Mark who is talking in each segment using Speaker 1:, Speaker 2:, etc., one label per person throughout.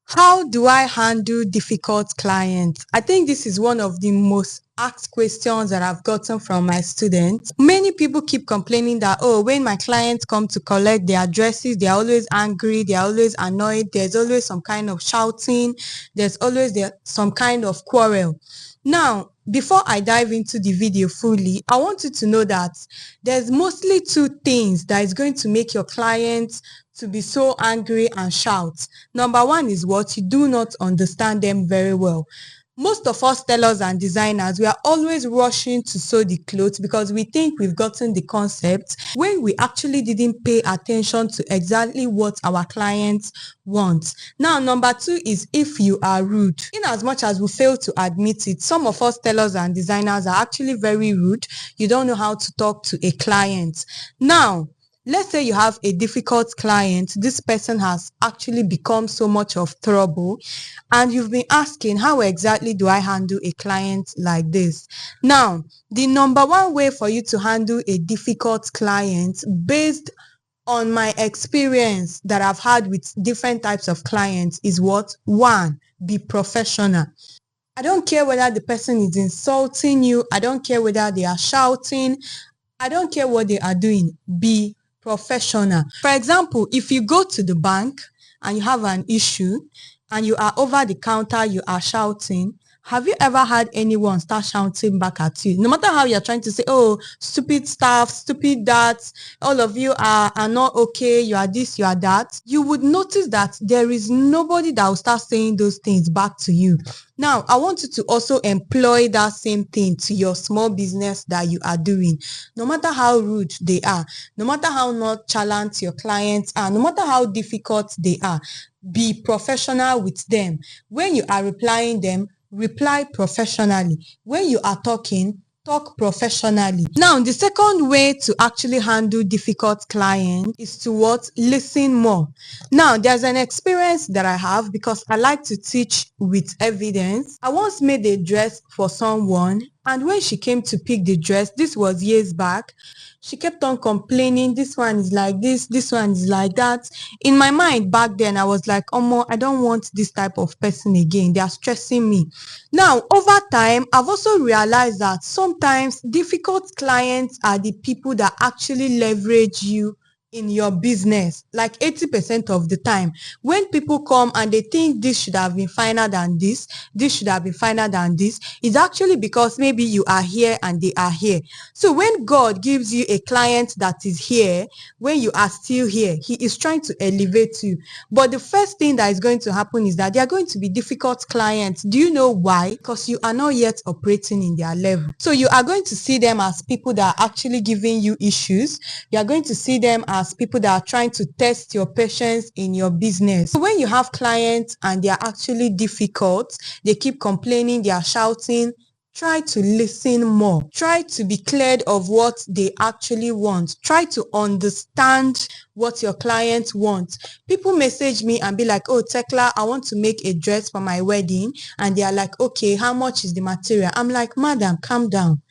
Speaker 1: How do I handle difficult clients? I think this is one of the most asked questions that I've gotten from my students. Many people keep complaining that, oh, when my clients come to collect their addresses, they're always angry, they're always annoyed, there's always some kind of shouting, there's always some kind of quarrel. Now, before I dive into the video fully, I want you to know that there's mostly two things that is going to make your clients to be so angry and shout. Number one is what? You do not understand them very well. Most of us tailors and designers, we are always rushing to sew the clothes because we think we've gotten the concept when we actually didn't pay attention to exactly what our clients want. Now, number two is if you are rude. In as much as we fail to admit it, some of us tailors and designers are actually very rude. You don't know how to talk to a client. Now, let's say you have a difficult client. This person has actually become so much of trouble, and you've been asking, how exactly do I handle a client like this? Now, the number one way for you to handle a difficult client, based on my experience that I've had with different types of clients, is what? One, be professional. I don't care whether the person is insulting you. I don't care whether they are shouting. I don't care what they are doing. Be professional. For example, if you go to the bank and you have an issue and you are over the counter, you are shouting, have you ever had anyone start shouting back at you? No matter how you're trying to say, oh, stupid stuff, stupid that, all of you are not okay, you are this, you are that, you would notice that there is nobody that will start saying those things back to you. Now, I want you to also employ that same thing to your small business that you are doing. No matter how rude they are, no matter how nonchalant your clients are, no matter how difficult they are, be professional with them. When you are replying them, reply professionally. When you are talking, talk professionally. Now, the second way to actually handle difficult clients is to what? Listen more. Now, there's an experience that I have because I like to teach with evidence. I once made a dress for someone, and when she came to pick the dress, this was years back, she kept on complaining, this one is like this one is like that. In my mind back then, I was like, Omo, I don't want this type of person again. They are stressing me. Now, over time, I've also realized that sometimes difficult clients are the people that actually leverage you in your business. Like 80% of the time, when people come and they think this should have been finer than this should have been finer than this, it's actually because maybe you are here and they are here. So when God gives you a client that is here, when you are still here, he is trying to elevate you. But the first thing that is going to happen is that they are going to be difficult clients. Do you know why? Because you are not yet operating in their level. So you are going to see them as people that are actually giving you issues. You are going to see them as people that are trying to test your patience in your business. So when you have clients and they are actually difficult, they keep complaining, they are shouting, try to listen more. Try to be cleared of what they actually want. Try to understand what your clients want. People message me and be like, oh, Tekla, I want to make a dress for my wedding. And they are like, okay, how much is the material? I'm like, madam, calm down.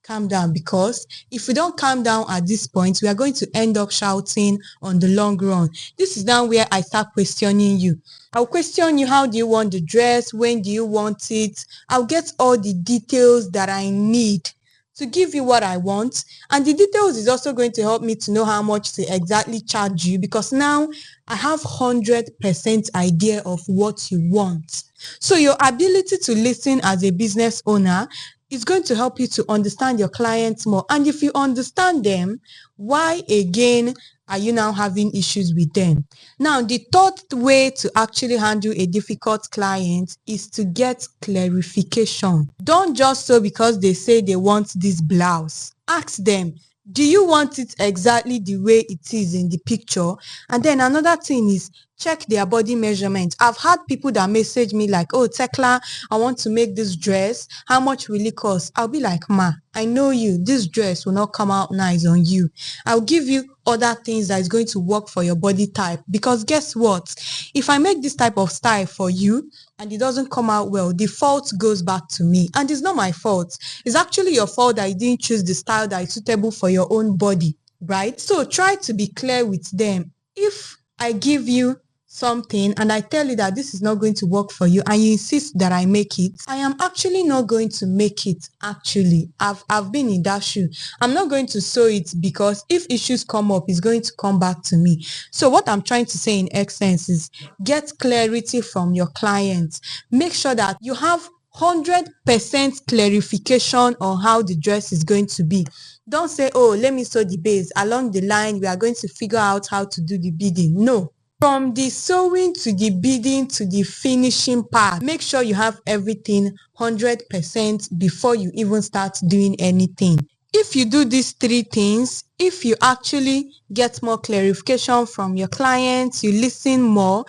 Speaker 1: Calm down, because if we don't calm down at this point, we are going to end up shouting on the long run. This is now where I start questioning you. I'll question you, how do you want the dress? When do you want it? I'll get all the details that I need to give you what I want. And the details is also going to help me to know how much to exactly charge you, because now I have 100% idea of what you want. So your ability to listen as a business owner is going to help you to understand your clients more. And if you understand them, why again are you now having issues with them? Now, the third way to actually handle a difficult client is to get clarification. Don't just sew because they say they want this blouse. Ask them, do you want it exactly the way it is in the picture? And then another thing is, check their body measurement. I've had people that message me like, oh, Tekla, I want to make this dress. How much will it cost? I'll be like, ma, I know you. This dress will not come out nice on you. I'll give you other things that is going to work for your body type. Because guess what? If I make this type of style for you and it doesn't come out well, the fault goes back to me. And it's not my fault. It's actually your fault that you didn't choose the style that is suitable for your own body, right? So try to be clear with them. If I give you something and I tell you that this is not going to work for you and you insist that I make it, I am actually not going to make it. Actually, I've been in that shoe. I'm not going to sew it because if issues come up, it's going to come back to me. So what I'm trying to say in essence is get clarity from your clients. Make sure that you have 100% clarification on how the dress is going to be. Don't say, oh, let me sew the base. Along the line, we are going to figure out how to do the beading. No. From the sewing to the beading to the finishing part, make sure you have everything 100% before you even start doing anything. If you do these three things, if you actually get more clarification from your clients, you listen more,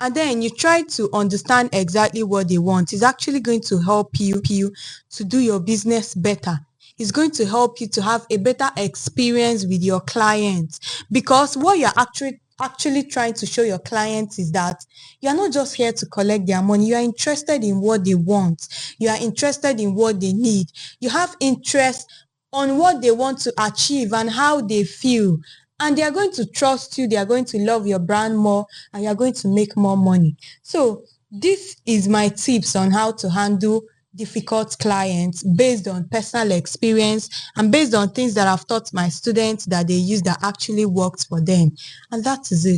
Speaker 1: and then you try to understand exactly what they want, it's actually going to help you to do your business better. It's going to help you to have a better experience with your clients, because what you're actually trying to show your clients is that you're not just here to collect their money. You are interested in what they want. You are interested in what they need. You have interest on what they want to achieve and how they feel. And they are going to trust you. They are going to love your brand more and you're going to make more money. So this is my tips on how to handle difficult clients based on personal experience and based on things that I've taught my students that they use that actually worked for them. And that is it.